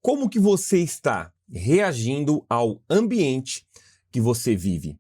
Como que você está reagindo ao ambiente que você vive?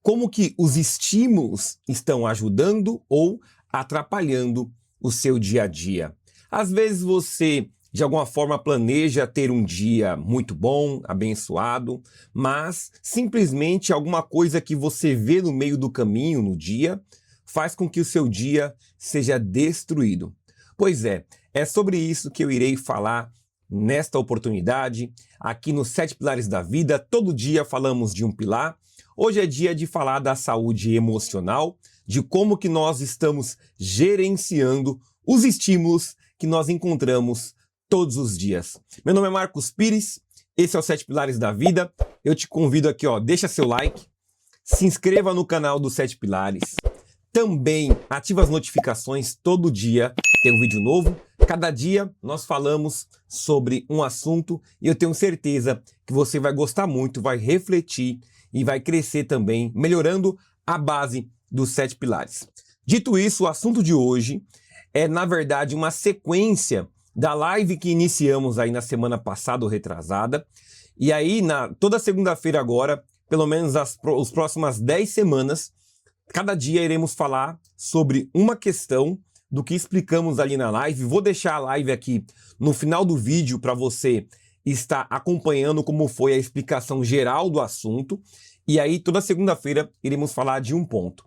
Como que os estímulos estão ajudando ou atrapalhando o seu dia a dia? Às vezes você, de alguma forma, planeja ter um dia muito bom, abençoado, mas simplesmente alguma coisa que você vê no meio do caminho, no dia, faz com que o seu dia seja destruído. Pois é sobre isso que eu irei falar nesta oportunidade, aqui nos 7 Pilares da Vida. Todo dia falamos de um pilar. Hoje é dia de falar da saúde emocional, de como que nós estamos gerenciando os estímulos que nós encontramos todos os dias. Meu nome é Marcos Pires, esse é o 7 Pilares da Vida. Eu te convido aqui, deixa seu like, se inscreva no canal dos 7 Pilares. Também ativa as notificações, todo dia tem um vídeo novo. Cada dia nós falamos sobre um assunto e eu tenho certeza que você vai gostar muito, vai refletir e vai crescer também, melhorando a base dos 7 pilares. Dito isso, o assunto de hoje é, na verdade, uma sequência da live que iniciamos aí na semana passada ou retrasada. E aí, toda segunda-feira agora, pelo menos as próximas 10 semanas, cada dia iremos falar sobre uma questão do que explicamos ali na live. Vou deixar a live aqui no final do vídeo para você estar acompanhando como foi a explicação geral do assunto. E aí, toda segunda-feira, iremos falar de um ponto.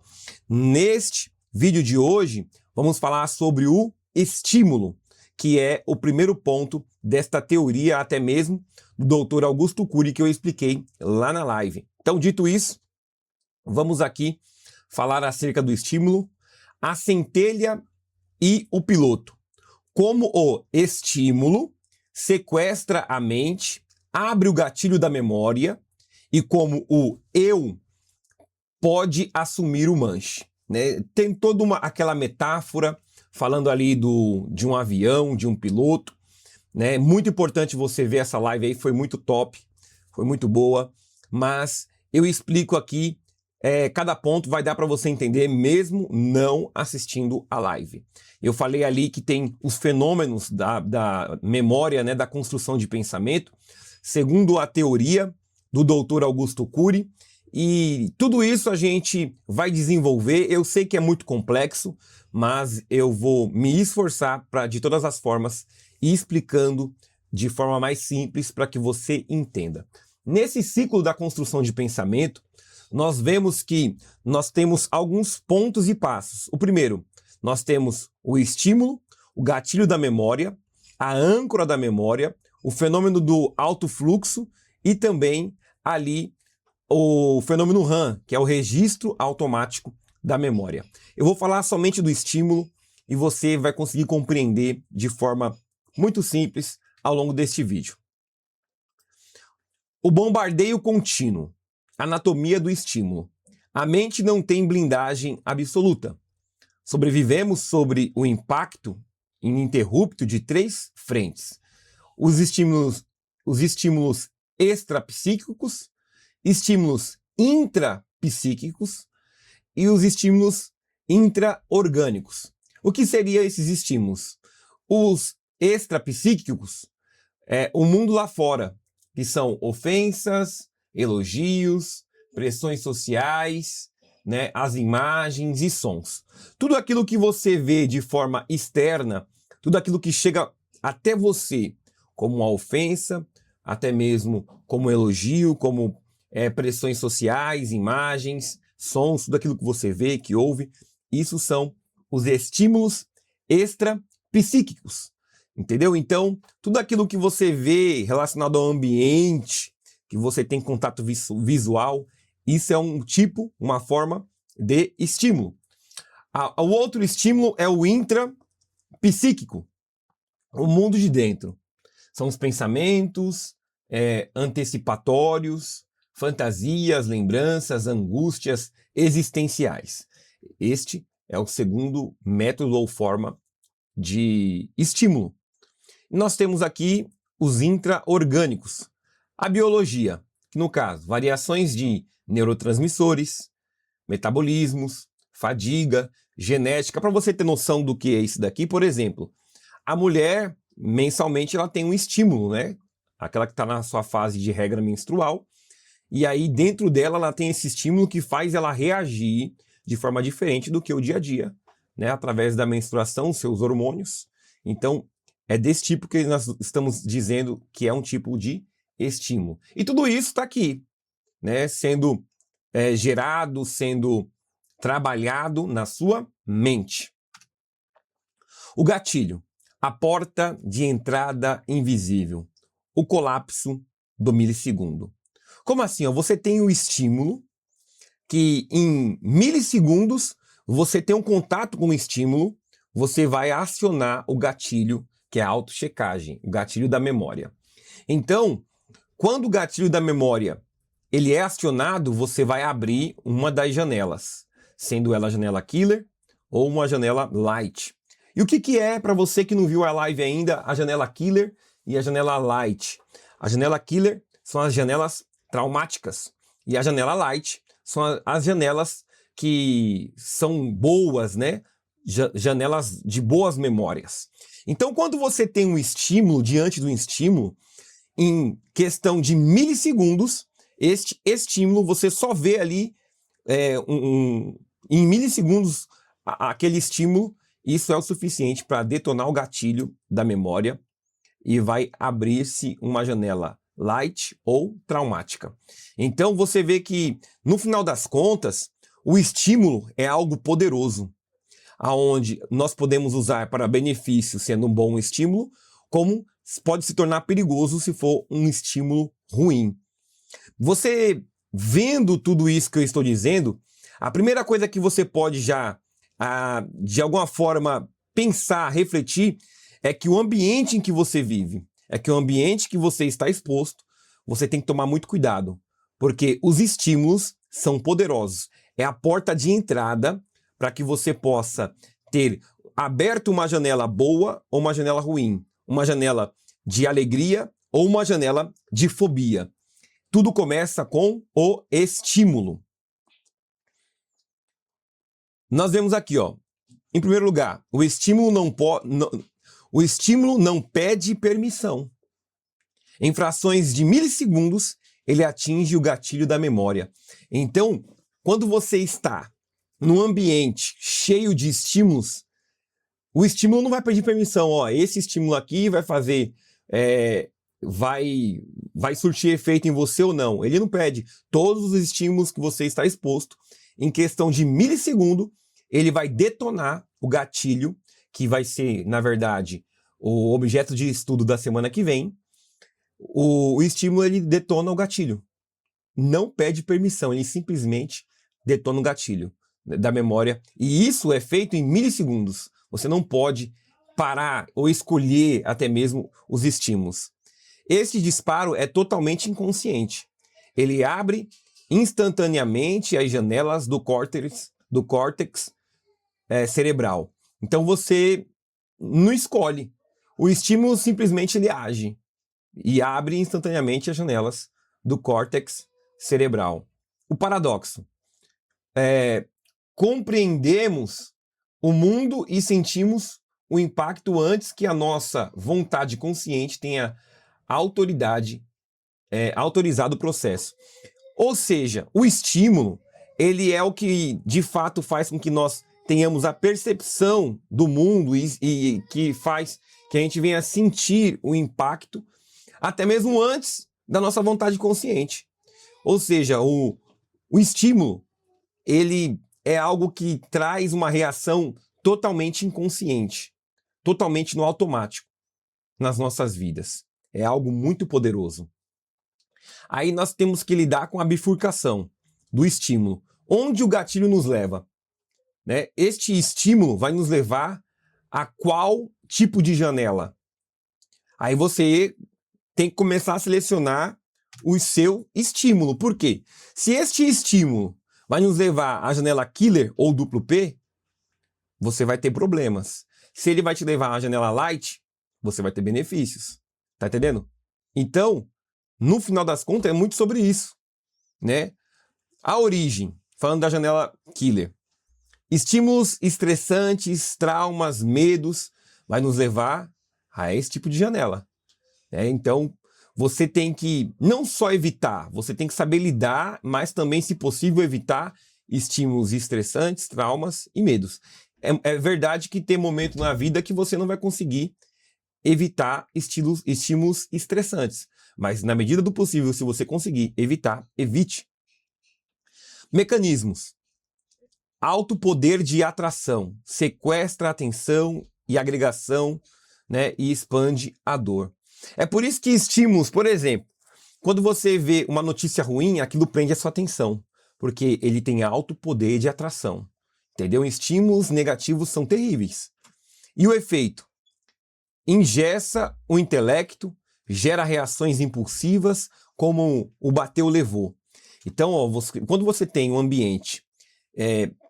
Neste vídeo de hoje, vamos falar sobre o estímulo, que é o primeiro ponto desta teoria, até mesmo do Dr. Augusto Cury, que eu expliquei lá na live. Então, dito isso, vamos aqui falar acerca do estímulo, a centelha e o piloto. Como o estímulo sequestra a mente, abre o gatilho da memória e como o eu pode assumir o manche, né? Tem toda aquela metáfora falando ali de um avião, de um piloto, né? Muito importante você ver essa live aí, foi muito top, foi muito boa, mas eu explico aqui. Cada ponto vai dar para você entender mesmo não assistindo a live. Eu falei ali que tem os fenômenos da memória, né, da construção de pensamento, segundo a teoria do Dr. Augusto Cury, e tudo isso a gente vai desenvolver. Eu sei que é muito complexo, mas eu vou me esforçar para, de todas as formas, ir explicando de forma mais simples para que você entenda. Nesse ciclo da construção de pensamento, nós vemos que nós temos alguns pontos e passos. O primeiro, nós temos o estímulo, o gatilho da memória, a âncora da memória, o fenômeno do alto fluxo e também ali o fenômeno RAM, que é o registro automático da memória. Eu vou falar somente do estímulo e você vai conseguir compreender de forma muito simples ao longo deste vídeo. O bombardeio contínuo. Anatomia do estímulo. A mente não tem blindagem absoluta. Sobrevivemos sobre o impacto ininterrupto de 3 frentes. Os estímulos extrapsíquicos, estímulos intrapsíquicos e os estímulos intraorgânicos. O que seriam esses estímulos? Os extrapsíquicos é o mundo lá fora, que são ofensas, elogios, pressões sociais, né, as imagens e sons. Tudo aquilo que você vê de forma externa, tudo aquilo que chega até você como uma ofensa, até mesmo como elogio, como pressões sociais, imagens, sons, tudo aquilo que você vê, que ouve, isso são os estímulos extrapsíquicos, entendeu? Então, tudo aquilo que você vê relacionado ao ambiente, que você tem contato visual, isso é um tipo, uma forma de estímulo. O outro estímulo é o intrapsíquico, o mundo de dentro. São os pensamentos antecipatórios, fantasias, lembranças, angústias existenciais. Este é o segundo método ou forma de estímulo. Nós temos aqui os intraorgânicos. A biologia, que no caso, variações de neurotransmissores, metabolismos, fadiga, genética. Para você ter noção do que é isso daqui, por exemplo, a mulher, mensalmente, ela tem um estímulo, né? aquela que está na sua fase de regra menstrual, e aí dentro dela ela tem esse estímulo que faz ela reagir de forma diferente do que o dia a dia, né? Através da menstruação, seus hormônios. Então, é desse tipo que nós estamos dizendo que é um tipo de estímulo. E tudo isso está aqui, né? Sendo gerado, sendo trabalhado na sua mente. O gatilho, a porta de entrada invisível, o colapso do milissegundo. Como assim? Você tem o estímulo, que em milissegundos você tem um contato com o estímulo, você vai acionar o gatilho, que é a autochecagem, o gatilho da memória. Então, quando o gatilho da memória ele é acionado, você vai abrir uma das janelas, sendo ela a janela killer ou uma janela light. E o que é, para você que não viu a live ainda, a janela killer e a janela light? A janela killer são as janelas traumáticas e a janela light são as janelas que são boas, né? Janelas de boas memórias. Então, quando você tem um estímulo diante do estímulo, em questão de milissegundos, este estímulo você só vê ali em milissegundos aquele estímulo. Isso é o suficiente para detonar o gatilho da memória e vai abrir-se uma janela light ou traumática. Então você vê que, no final das contas, o estímulo é algo poderoso, aonde nós podemos usar para benefício sendo um bom estímulo, como pode se tornar perigoso se for um estímulo ruim. Você vendo tudo isso que eu estou dizendo, a primeira coisa que você pode já de alguma forma pensar, refletir, é que o ambiente em que você vive, é que o ambiente que você está exposto, você tem que tomar muito cuidado, porque os estímulos são poderosos. É a porta de entrada para que você possa ter aberto uma janela boa ou uma janela ruim, uma janela de alegria ou uma janela de fobia. Tudo começa com o estímulo. Nós vemos aqui, ó, em primeiro lugar, o estímulo não pede permissão. Em frações de milissegundos, ele atinge o gatilho da memória. Então, quando você está num ambiente cheio de estímulos, o estímulo não vai pedir permissão. Ó, esse estímulo aqui vai fazer, vai surtir efeito em você ou não. Ele não pede. Todos os estímulos que você está exposto, em questão de milissegundo, ele vai detonar o gatilho, que vai ser, na verdade, o objeto de estudo da semana que vem. O estímulo, ele detona o gatilho. Não pede permissão, ele simplesmente detona o gatilho da memória. E isso é feito em milissegundos. Você não pode parar ou escolher até mesmo os estímulos. Este disparo é totalmente inconsciente. Ele abre instantaneamente as janelas do córtex cerebral. Então você não escolhe. O estímulo simplesmente ele age e abre instantaneamente as janelas do córtex cerebral. O paradoxo compreendemos o mundo e sentimos o impacto antes que a nossa vontade consciente tenha autorizado o processo. Ou seja, o estímulo, ele é o que de fato faz com que nós tenhamos a percepção do mundo e que faz que a gente venha sentir o impacto até mesmo antes da nossa vontade consciente. Ou seja, o estímulo, ele é algo que traz uma reação totalmente inconsciente, totalmente no automático nas nossas vidas. É algo muito poderoso. Aí nós temos que lidar com a bifurcação do estímulo. Onde o gatilho nos leva? Né? Este estímulo vai nos levar a qual tipo de janela? Aí você tem que começar a selecionar o seu estímulo. Por quê? Se este estímulo vai nos levar à janela killer ou duplo P, você vai ter problemas. Se ele vai te levar à janela light, você vai ter benefícios. Tá entendendo? Então, no final das contas, é muito sobre isso, né? A origem, falando da janela killer. Estímulos estressantes, traumas, medos, vai nos levar a esse tipo de janela. Então, você tem que não só evitar, você tem que saber lidar, mas também, se possível, evitar estímulos estressantes, traumas e medos. É verdade que tem momentos na vida que você não vai conseguir evitar estímulos estressantes, mas na medida do possível, se você conseguir evitar, evite. Mecanismos. Alto poder de atração, sequestra a atenção e agregação, né, e expande a dor. É por isso que estímulos, por exemplo, quando você vê uma notícia ruim, aquilo prende a sua atenção, porque ele tem alto poder de atração, entendeu? Estímulos negativos são terríveis. E o efeito? Engessa o intelecto, gera reações impulsivas, como o bateu levou. Então, ó, quando você tem um ambiente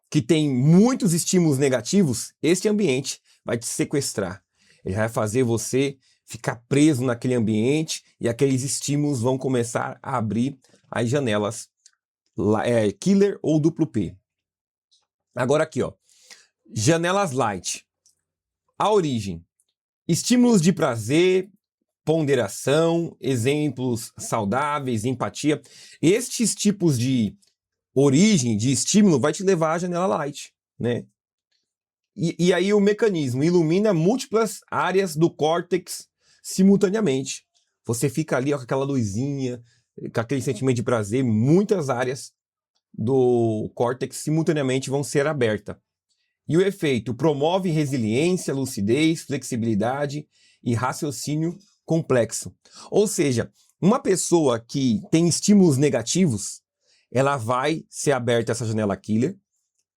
que tem muitos estímulos negativos, este ambiente vai te sequestrar. Ele vai fazer você ficar preso naquele ambiente e aqueles estímulos vão começar a abrir as janelas killer ou duplo P. Agora aqui, ó, janelas light. A origem. Estímulos de prazer, ponderação, exemplos saudáveis, empatia. Estes tipos de origem, de estímulo, vai te levar à janela light, né? E aí o mecanismo ilumina múltiplas áreas do córtex simultaneamente. Você fica ali ó, com aquela luzinha, com aquele sentimento de prazer, muitas áreas do córtex simultaneamente vão ser abertas. E o efeito promove resiliência, lucidez, flexibilidade e raciocínio complexo. Ou seja, uma pessoa que tem estímulos negativos, ela vai ser aberta essa janela killer,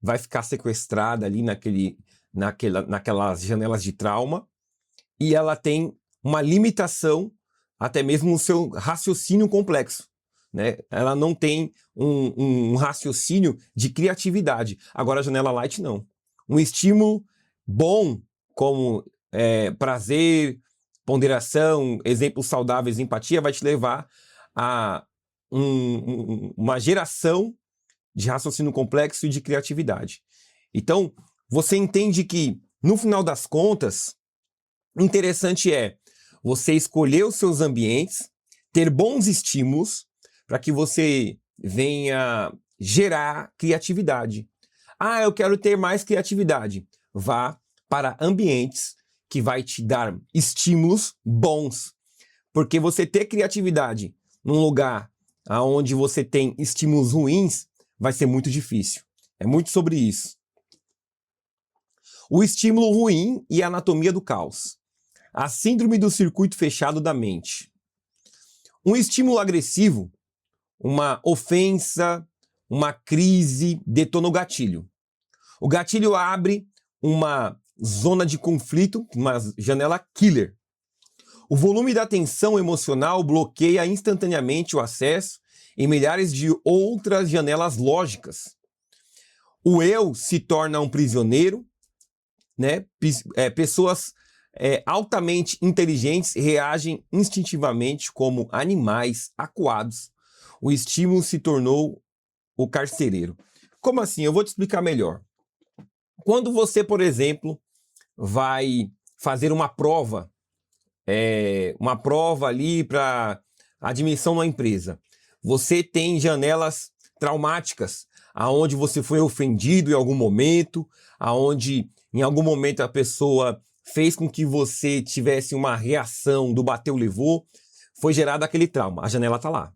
vai ficar sequestrada ali naquelas janelas de trauma, e ela tem uma limitação até mesmo no seu raciocínio complexo, né? Ela não tem um raciocínio de criatividade. Agora a janela light não. Um estímulo bom, como prazer, ponderação, exemplos saudáveis, empatia, vai te levar a uma geração de raciocínio complexo e de criatividade. Então, você entende que, no final das contas, interessante é você escolher os seus ambientes, ter bons estímulos para que você venha gerar criatividade. Ah, eu quero ter mais criatividade. Vá para ambientes que vai te dar estímulos bons. Porque você ter criatividade num lugar onde você tem estímulos ruins vai ser muito difícil. É muito sobre isso. O estímulo ruim e a anatomia do caos. A síndrome do circuito fechado da mente. Um estímulo agressivo, uma ofensa, uma crise, detona o gatilho. O gatilho abre uma zona de conflito, uma janela killer. O volume da tensão emocional bloqueia instantaneamente o acesso em milhares de outras janelas lógicas. O eu se torna um prisioneiro, né? Pessoas altamente inteligentes reagem instintivamente como animais acuados. O estímulo se tornou o carcereiro. Como assim? Eu vou te explicar melhor. Quando você, por exemplo, vai fazer uma prova ali para admissão na empresa, você tem janelas traumáticas, aonde você foi ofendido em algum momento, aonde em algum momento a pessoa fez com que você tivesse uma reação do bateu, levou, foi gerado aquele trauma, a janela está lá.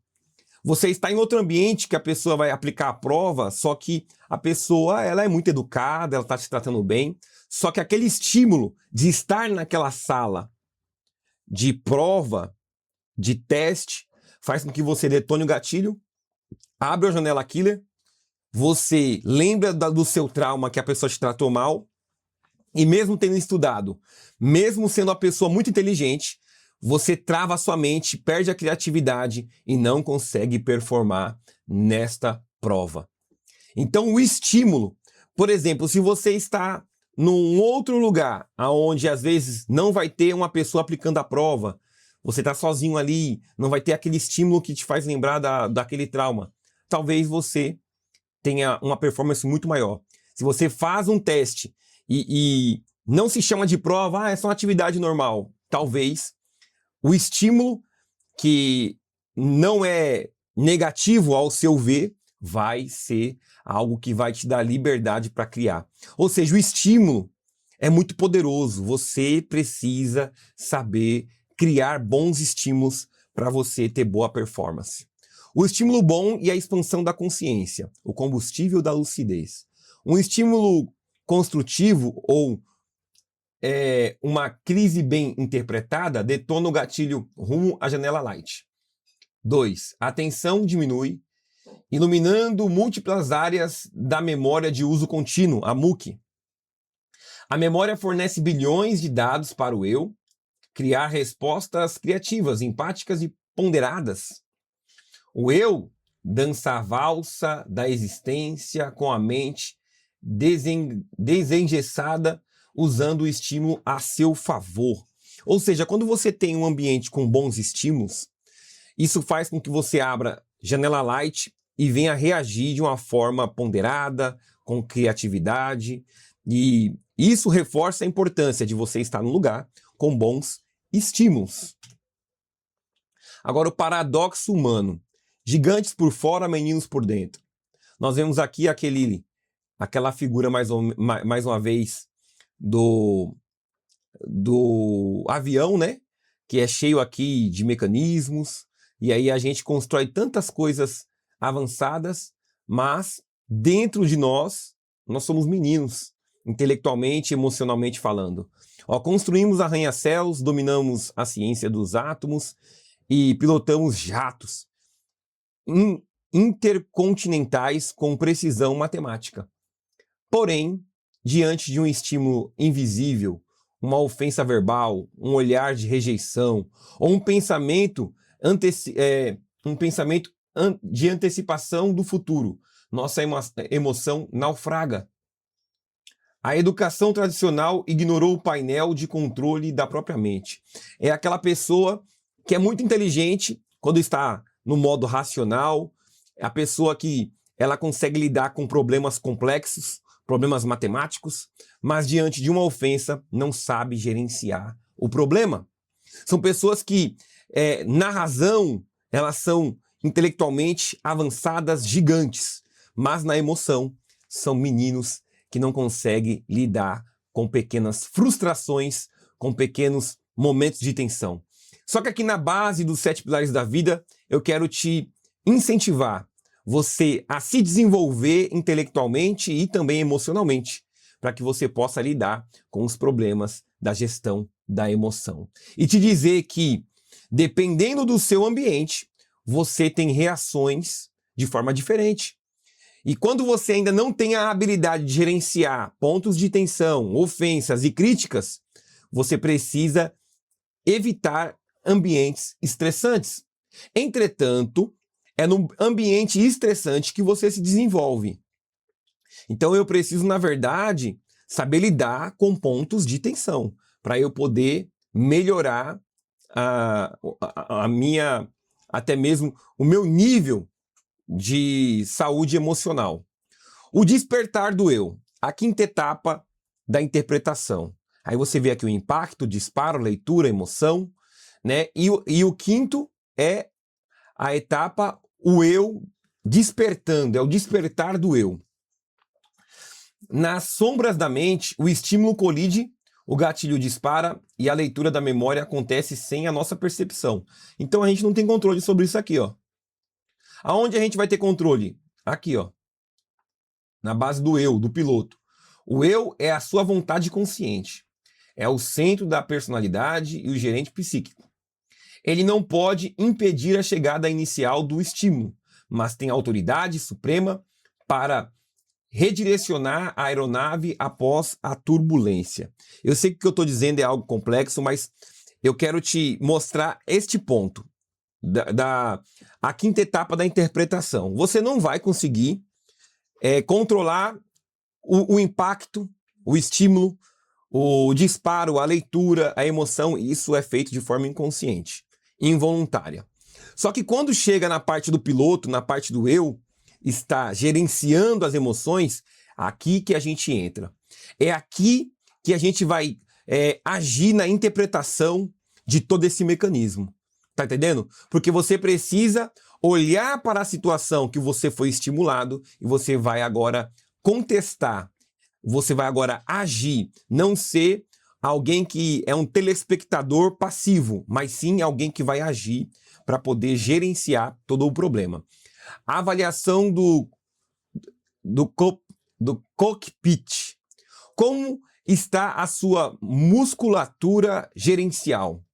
Você está em outro ambiente que a pessoa vai aplicar a prova, só que a pessoa ela é muito educada, ela está te tratando bem, só que aquele estímulo de estar naquela sala de prova, de teste, faz com que você detone o gatilho, abre a janela killer, você lembra do seu trauma que a pessoa te tratou mal, e mesmo tendo estudado, mesmo sendo uma pessoa muito inteligente, você trava a sua mente, perde a criatividade e não consegue performar nesta prova. Então o estímulo, por exemplo, se você está num outro lugar, onde às vezes não vai ter uma pessoa aplicando a prova, você está sozinho ali, não vai ter aquele estímulo que te faz lembrar daquele trauma, talvez você tenha uma performance muito maior. Se você faz um teste e não se chama de prova, é só uma atividade normal, talvez o estímulo que não é negativo ao seu ver, vai ser algo que vai te dar liberdade para criar. Ou seja, o estímulo é muito poderoso. Você precisa saber criar bons estímulos para você ter boa performance. O estímulo bom e a expansão da consciência, o combustível da lucidez. Um estímulo construtivo ou uma crise bem interpretada detona o gatilho rumo à janela light. 2. A atenção diminui, iluminando múltiplas áreas da memória de uso contínuo, a MUC. A memória fornece bilhões de dados para o eu criar respostas criativas, empáticas e ponderadas. O eu dança a valsa da existência com a mente desengessada, usando o estímulo a seu favor. Ou seja, quando você tem um ambiente com bons estímulos, isso faz com que você abra janela light e venha reagir de uma forma ponderada, com criatividade. E isso reforça a importância de você estar num lugar com bons estímulos. Agora, o paradoxo humano. Gigantes por fora, meninos por dentro. Nós vemos aqui aquela figura mais uma vez do avião, né? Que é cheio aqui de mecanismos. E aí a gente constrói tantas coisas avançadas, mas dentro de nós somos meninos, intelectualmente, emocionalmente falando. Construímos arranha-céus, dominamos a ciência dos átomos e pilotamos jatos intercontinentais com precisão matemática. Porém, diante de um estímulo invisível, uma ofensa verbal, um olhar de rejeição, ou um pensamento de antecipação do futuro, nossa emoção naufraga. A educação tradicional ignorou o painel de controle da própria mente. É aquela pessoa que é muito inteligente quando está no modo racional, é a pessoa que ela consegue lidar com problemas complexos, problemas matemáticos, mas diante de uma ofensa não sabe gerenciar o problema. São pessoas que, na razão, elas são intelectualmente avançadas, gigantes, mas na emoção são meninos que não conseguem lidar com pequenas frustrações, com pequenos momentos de tensão. Só que aqui na base dos 7 pilares da vida, eu quero te incentivar você a se desenvolver intelectualmente e também emocionalmente, para que você possa lidar com os problemas da gestão da emoção. E te dizer que, dependendo do seu ambiente, você tem reações de forma diferente. E quando você ainda não tem a habilidade de gerenciar pontos de tensão, ofensas e críticas, você precisa evitar ambientes estressantes. Entretanto, é no ambiente estressante que você se desenvolve. Então eu preciso, na verdade, saber lidar com pontos de tensão, para eu poder melhorar a minha, até mesmo o meu nível de saúde emocional. O despertar do eu, a quinta etapa da interpretação. Aí você vê aqui o impacto, disparo, leitura, emoção, né? E o quinto é a etapa, o eu despertando, é o despertar do eu. Nas sombras da mente, o estímulo colide, o gatilho dispara e a leitura da memória acontece sem a nossa percepção. Então a gente não tem controle sobre isso aqui, ó. Aonde a gente vai ter controle? Aqui, ó. Na base do eu, do piloto. O eu é a sua vontade consciente. É o centro da personalidade e o gerente psíquico. Ele não pode impedir a chegada inicial do estímulo, mas tem autoridade suprema para redirecionar a aeronave após a turbulência. Eu sei que o que eu estou dizendo é algo complexo, mas eu quero te mostrar este ponto, a quinta etapa da interpretação. Você não vai conseguir controlar o impacto, o estímulo, o disparo, a leitura, a emoção. Isso é feito de forma inconsciente, involuntária. Só que quando chega na parte do piloto, na parte do eu, está gerenciando as emoções, aqui que a gente entra. É aqui que a gente vai agir na interpretação de todo esse mecanismo. Tá entendendo? Porque você precisa olhar para a situação que você foi estimulado e você vai agora contestar. Você vai agora agir, não ser alguém que é um telespectador passivo, mas sim alguém que vai agir para poder gerenciar todo o problema. A avaliação do cockpit. Como está a sua musculatura gerencial?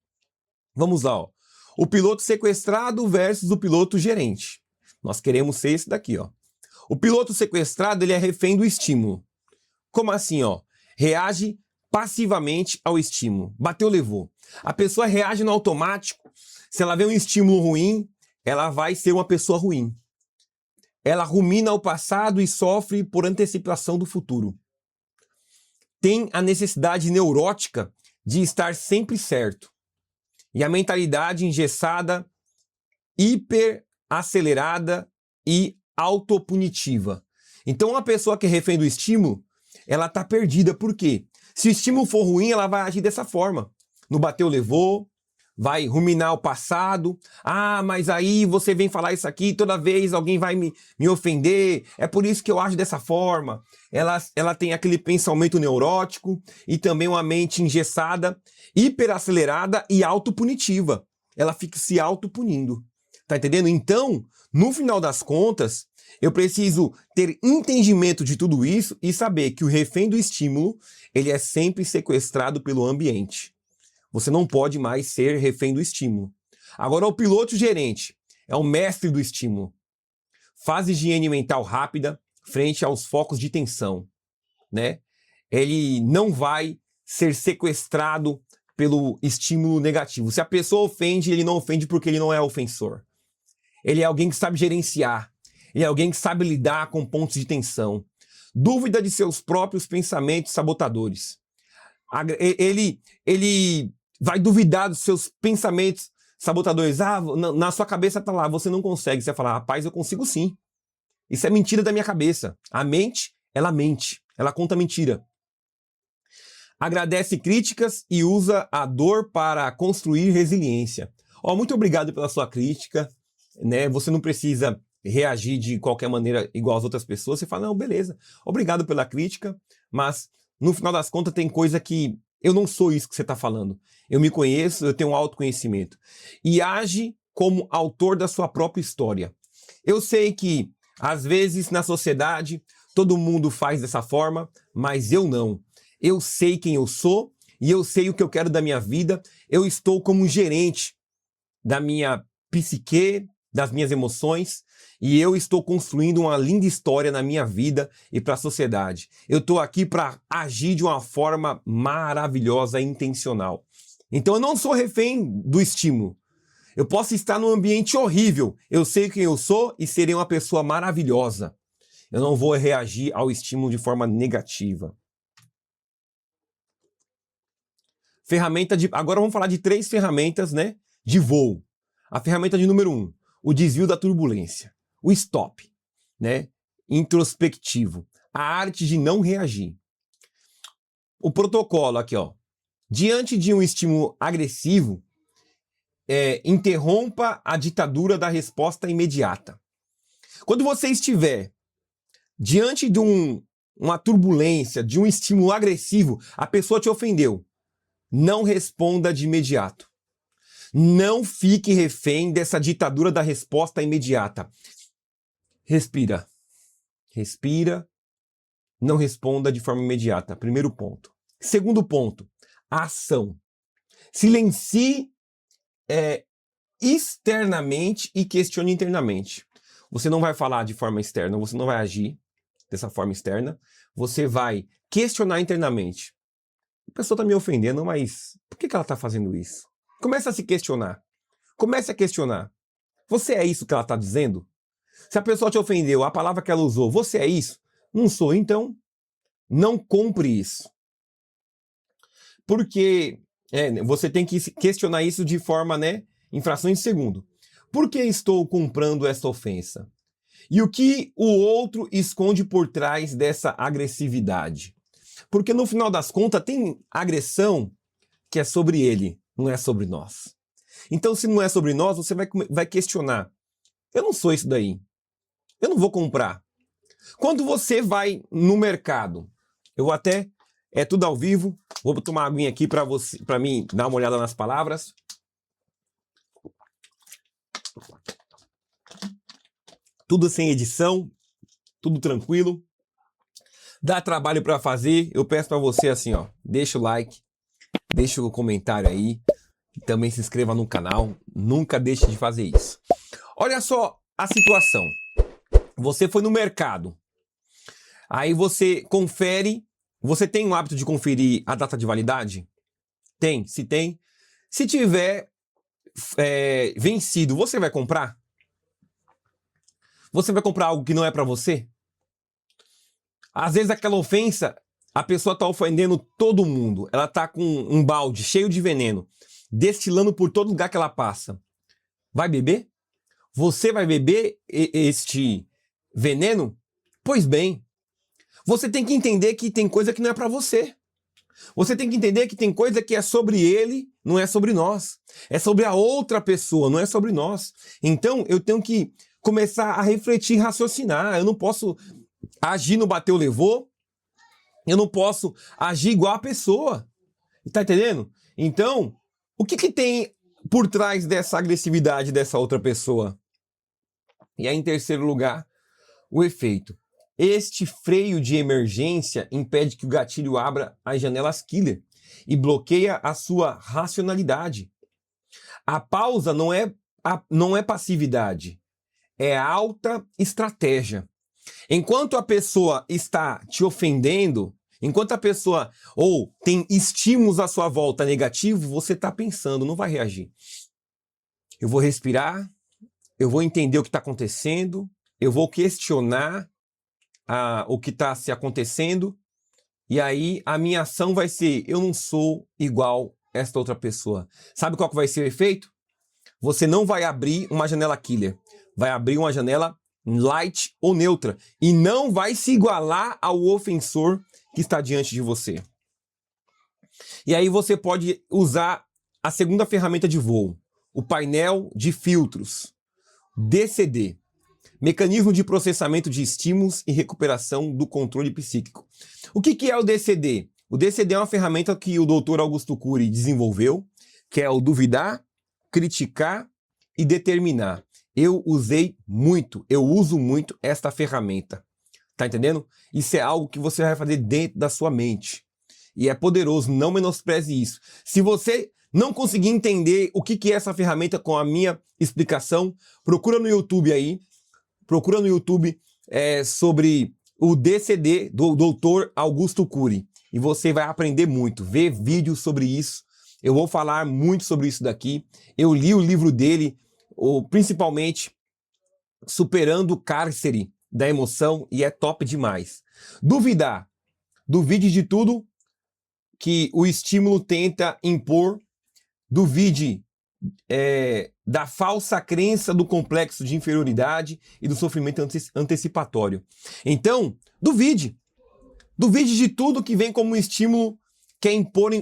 Vamos lá, ó. O piloto sequestrado versus o piloto gerente. Nós queremos ser esse daqui, ó. O piloto sequestrado, ele é refém do estímulo. Como assim, ó? Reage passivamente ao estímulo. Bateu, levou. A pessoa reage no automático. Se ela vê um estímulo ruim, ela vai ser uma pessoa ruim. Ela rumina o passado e sofre por antecipação do futuro. Tem a necessidade neurótica de estar sempre certo. E a mentalidade engessada, hiperacelerada e autopunitiva. Então, uma pessoa que é refém do estímulo, ela está perdida. Por quê? Se o estímulo for ruim, ela vai agir dessa forma. No bateu, levou, vai ruminar o passado. Ah, mas aí você vem falar isso aqui, toda vez alguém vai me ofender. É por isso que eu ajo dessa forma. Ela tem aquele pensamento neurótico e também uma mente engessada, hiperacelerada e autopunitiva. Ela fica se autopunindo. Tá entendendo? Então, no final das contas, eu preciso ter entendimento de tudo isso e saber que o refém do estímulo, ele é sempre sequestrado pelo ambiente. Você não pode mais ser refém do estímulo. Agora, o piloto gerente é o mestre do estímulo. Faz higiene mental rápida frente aos focos de tensão, né? Ele não vai ser sequestrado pelo estímulo negativo. Se a pessoa ofende, ele não ofende porque ele não é ofensor. Ele é alguém que sabe gerenciar. Ele é alguém que sabe lidar com pontos de tensão. Dúvida de seus próprios pensamentos sabotadores. Ele vai duvidar dos seus pensamentos sabotadores. Ah, na sua cabeça tá lá, você não consegue. Você vai falar, rapaz, eu consigo sim. Isso é mentira da minha cabeça. A mente, ela conta mentira. Agradece críticas e usa a dor para construir resiliência. Ó, muito obrigado pela sua crítica, né? Você não precisa reagir de qualquer maneira igual às outras pessoas. Você fala, não, beleza, obrigado pela crítica, mas no final das contas tem coisa que eu não sou isso que você está falando. Eu me conheço, eu tenho um autoconhecimento. E age como autor da sua própria história. Eu sei que, às vezes, na sociedade, todo mundo faz dessa forma, mas eu não. Eu sei quem eu sou e eu sei o que eu quero da minha vida. Eu estou como gerente da minha psique, das minhas emoções, e eu estou construindo uma linda história na minha vida e para a sociedade. Eu estou aqui para agir de uma forma maravilhosa e intencional. Então eu não sou refém do estímulo. Eu posso estar num ambiente horrível. Eu sei quem eu sou e serei uma pessoa maravilhosa. Eu não vou reagir ao estímulo de forma negativa. Agora vamos falar de 3 ferramentas, né, de voo. A ferramenta de número 1, o desvio da turbulência. O stop, né, introspectivo. A arte de não reagir. O protocolo aqui, ó. Diante de um estímulo agressivo, interrompa a ditadura da resposta imediata. Quando você estiver diante de uma turbulência, de um estímulo agressivo, a pessoa te ofendeu. Não responda de imediato. Não fique refém dessa ditadura da resposta imediata. Respira. Respira. Não responda de forma imediata. Primeiro ponto. Segundo ponto, a ação. Silencie externamente e questione internamente. Você não vai falar de forma externa, você não vai agir dessa forma externa. Você vai questionar internamente. A pessoa está me ofendendo, mas por que ela está fazendo isso? Comece a se questionar. Comece a questionar. Você é isso que ela está dizendo? Se a pessoa te ofendeu, a palavra que ela usou, você é isso? Não sou, então não compre isso. Porque você tem que questionar isso de forma, né, em frações de segundo. Por que estou comprando essa ofensa? E o que o outro esconde por trás dessa agressividade? Porque no final das contas tem agressão que é sobre ele, não é sobre nós. Então, se não é sobre nós, você vai questionar. Eu não sou isso daí. Eu não vou comprar. Quando você vai no mercado, eu vou até... É tudo ao vivo. Vou tomar uma aguinha aqui para mim dar uma olhada nas palavras. Tudo sem edição, tudo tranquilo. Dá trabalho para fazer, eu peço para você assim, ó, deixa o like, deixa o comentário aí, também se inscreva no canal, nunca deixe de fazer isso. Olha só a situação. Você foi no mercado, aí você confere, você tem o hábito de conferir a data de validade? Tem, se tem. Se tiver vencido, você vai comprar? Você vai comprar algo que não é para você? Às vezes aquela ofensa, a pessoa está ofendendo todo mundo. Ela está com um balde cheio de veneno, destilando por todo lugar que ela passa. Vai beber? Você vai beber este veneno? Pois bem, você tem que entender que tem coisa que não é para você. Você tem que entender que tem coisa que é sobre ele, não é sobre nós. É sobre a outra pessoa, não é sobre nós. Então eu tenho que começar a refletir, raciocinar. Eu não posso agir no bateu, levou. Eu não posso agir igual a pessoa. Tá entendendo? Então, o que tem por trás dessa agressividade dessa outra pessoa? E aí, em terceiro lugar, o efeito. Este freio de emergência impede que o gatilho abra as janelas killer e bloqueia a sua racionalidade. A pausa não é passividade, é alta estratégia. Enquanto a pessoa está te ofendendo, enquanto a pessoa ou tem estímulos à sua volta negativo, você está pensando, não vai reagir. Eu vou respirar, eu vou entender o que está acontecendo, eu vou questionar o que está se acontecendo, e aí a minha ação vai ser, eu não sou igual esta outra pessoa. Sabe qual que vai ser o efeito? Você não vai abrir uma janela killer, vai abrir uma janela light ou neutra, e não vai se igualar ao ofensor que está diante de você. E aí você pode usar a segunda ferramenta de voo, o painel de filtros, DCD, Mecanismo de Processamento de Estímulos e Recuperação do Controle Psíquico. O que é o DCD? O DCD é uma ferramenta que o Dr. Augusto Cury desenvolveu, que é o duvidar, criticar e determinar. Eu uso muito esta ferramenta. Tá entendendo? Isso é algo que você vai fazer dentro da sua mente. E é poderoso, não menospreze isso. Se você não conseguir entender o que é essa ferramenta com a minha explicação, procura no YouTube aí. Procura no YouTube sobre o DCD do Dr. Augusto Cury. E você vai aprender muito, ver vídeos sobre isso. Eu vou falar muito sobre isso daqui. Eu li o livro dele, principalmente Superando o Cárcere da Emoção, e é top demais. Duvidar. Duvide de tudo que o estímulo tenta impor. Duvide da falsa crença do complexo de inferioridade e do sofrimento antecipatório. Então, duvide. Duvide de tudo que vem como estímulo que é impor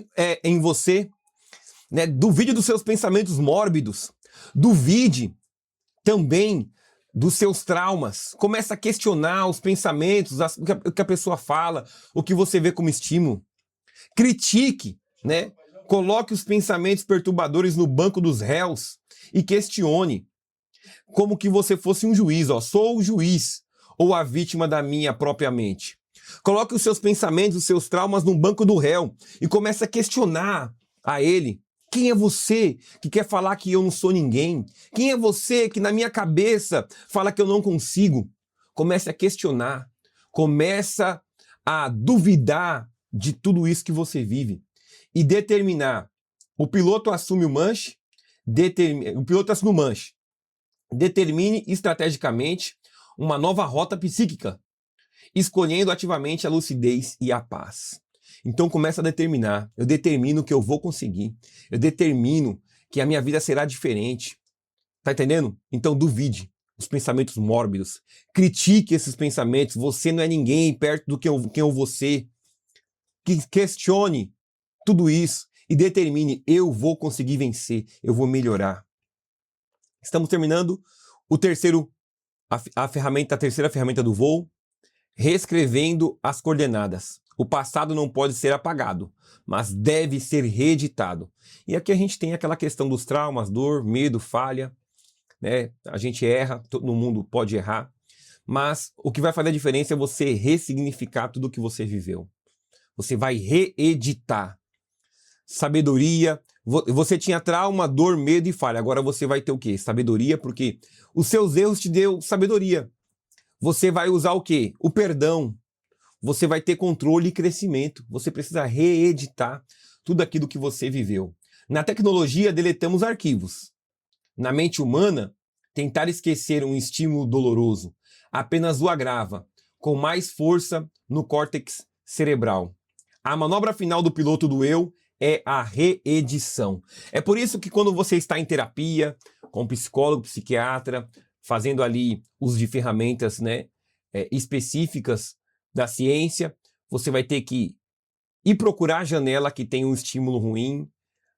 em você. Né? Duvide dos seus pensamentos mórbidos. Duvide também dos seus traumas. Comece a questionar os pensamentos, o que a pessoa fala, o que você vê como estímulo. Critique, né? Coloque os pensamentos perturbadores no banco dos réus e questione, como que você fosse um juiz, ó, sou o juiz ou a vítima da minha própria mente. Coloque os seus pensamentos, os seus traumas no banco do réu e comece a questionar a ele. Quem é você que quer falar que eu não sou ninguém? Quem é você que na minha cabeça fala que eu não consigo? Comece a questionar, começa a duvidar de tudo isso que você vive. E determinar. O piloto assume o manche, determine estrategicamente uma nova rota psíquica, escolhendo ativamente a lucidez e a paz. Então começa a determinar. Eu determino que eu vou conseguir. Eu determino que a minha vida será diferente. Tá entendendo? Então duvide os pensamentos mórbidos. Critique esses pensamentos. Você não é ninguém perto do quem eu vou ser. Questione tudo isso e determine: eu vou conseguir vencer, eu vou melhorar. Estamos terminando a terceira ferramenta do voo, reescrevendo as coordenadas. O passado não pode ser apagado, mas deve ser reeditado. E aqui a gente tem aquela questão dos traumas, dor, medo, falha, né? A gente erra, todo mundo pode errar, mas o que vai fazer a diferença é você ressignificar tudo o que você viveu. Você vai reeditar. Sabedoria. Você tinha trauma, dor, medo e falha. Agora você vai ter o quê? Sabedoria, porque os seus erros te deu sabedoria. Você vai usar o quê? O perdão. Você vai ter controle e crescimento. Você precisa reeditar tudo aquilo que você viveu. Na tecnologia, deletamos arquivos. Na mente humana, tentar esquecer um estímulo doloroso apenas o agrava, com mais força no córtex cerebral. A manobra final do piloto do eu é a reedição. É por isso que quando você está em terapia, com psicólogo, psiquiatra, fazendo ali uso de ferramentas, né, específicas da ciência, você vai ter que ir procurar a janela que tem um estímulo ruim,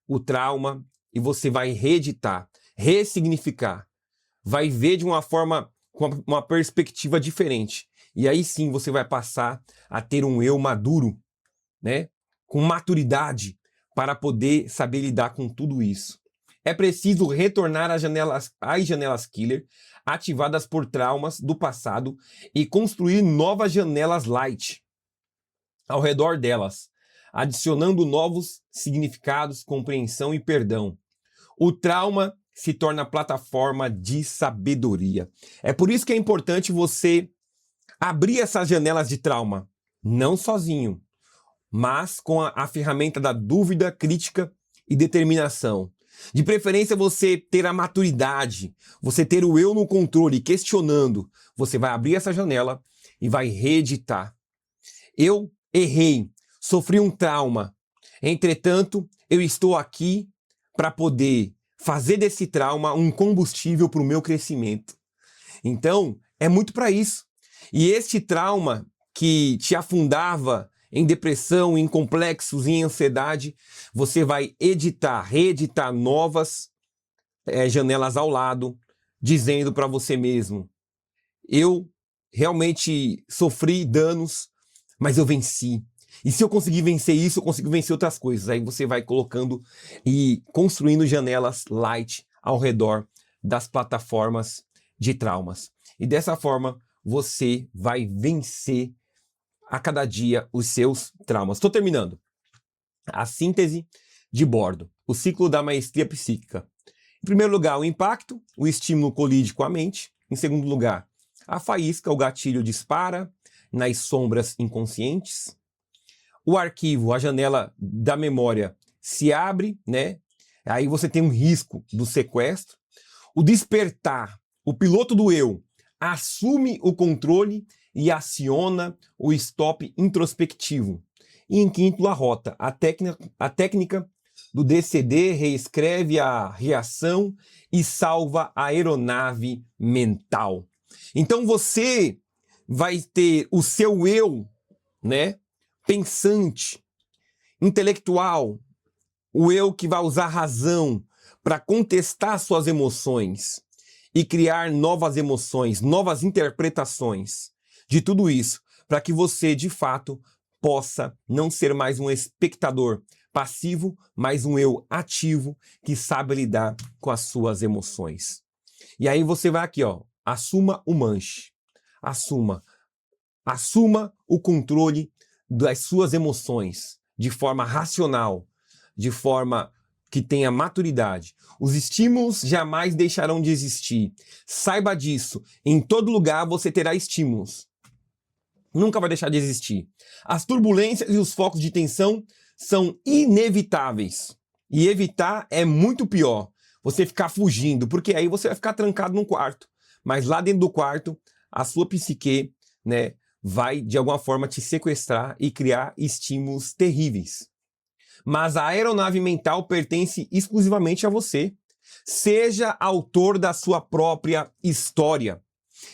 o trauma, e você vai reeditar, ressignificar. Vai ver de uma forma, com uma perspectiva diferente. E aí sim você vai passar a ter um eu maduro, né, com maturidade, para poder saber lidar com tudo isso. É preciso retornar às janelas killer, ativadas por traumas do passado, e construir novas janelas light ao redor delas, adicionando novos significados, compreensão e perdão. O trauma se torna plataforma de sabedoria. É por isso que é importante você abrir essas janelas de trauma, não sozinho, mas com a ferramenta da dúvida, crítica e determinação. De preferência, você ter a maturidade, você ter o eu no controle, questionando. Você vai abrir essa janela e vai reeditar. Eu errei, sofri um trauma. Entretanto, eu estou aqui para poder fazer desse trauma um combustível para o meu crescimento. Então, é muito para isso. E este trauma que te afundava em depressão, em complexos, em ansiedade, você vai reeditar novas janelas ao lado, dizendo para você mesmo: eu realmente sofri danos, mas eu venci. E se eu conseguir vencer isso, eu consigo vencer outras coisas. Aí você vai colocando e construindo janelas light ao redor das plataformas de traumas. E dessa forma, você vai vencer a cada dia os seus traumas. Estou terminando. A síntese de bordo. O ciclo da maestria psíquica. Em primeiro lugar, o impacto. O estímulo colide com a mente. Em segundo lugar, a faísca. O gatilho dispara nas sombras inconscientes. O arquivo, a janela da memória se abre, né? Aí você tem um risco do sequestro. O despertar. O piloto do eu assume o controle e aciona o stop introspectivo. E em quinto, a rota. A técnica do DCD reescreve a reação e salva a aeronave mental. Então você vai ter o seu eu, né, pensante, intelectual, o eu que vai usar razão para contestar suas emoções e criar novas emoções, novas interpretações de tudo isso, para que você, de fato, possa não ser mais um espectador passivo, mas um eu ativo que sabe lidar com as suas emoções. E aí você vai aqui, ó, assuma o manche, assuma o controle das suas emoções de forma racional, de forma que tenha maturidade. Os estímulos jamais deixarão de existir. Saiba disso. Em todo lugar você terá estímulos. Nunca vai deixar de existir. As turbulências e os focos de tensão são inevitáveis. E evitar é muito pior. Você ficar fugindo, porque aí você vai ficar trancado num quarto. Mas lá dentro do quarto, a sua psique, né, vai de alguma forma te sequestrar e criar estímulos terríveis. Mas a aeronave mental pertence exclusivamente a você. Seja autor da sua própria história.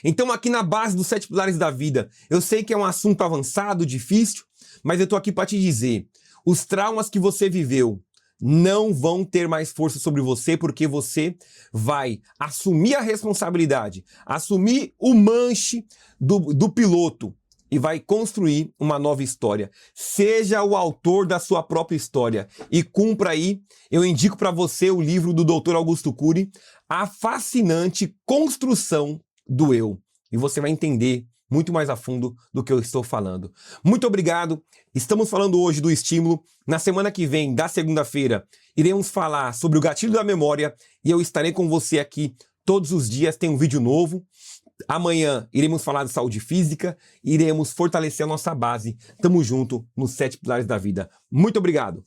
Então aqui na base dos 7 pilares da vida, eu sei que é um assunto avançado, difícil, mas eu tô aqui para te dizer, os traumas que você viveu não vão ter mais força sobre você, porque você vai assumir a responsabilidade, assumir o manche do piloto e vai construir uma nova história. Seja o autor da sua própria história e cumpra aí. Eu indico para você o livro do Dr. Augusto Cury, A Fascinante Construção do Eu. E você vai entender muito mais a fundo do que eu estou falando. Muito obrigado. Estamos falando hoje do estímulo. Na semana que vem, da segunda-feira, iremos falar sobre o gatilho da memória e eu estarei com você aqui todos os dias. Tem um vídeo novo. Amanhã iremos falar de saúde física e iremos fortalecer a nossa base. Tamo junto nos 7 pilares da vida. Muito obrigado.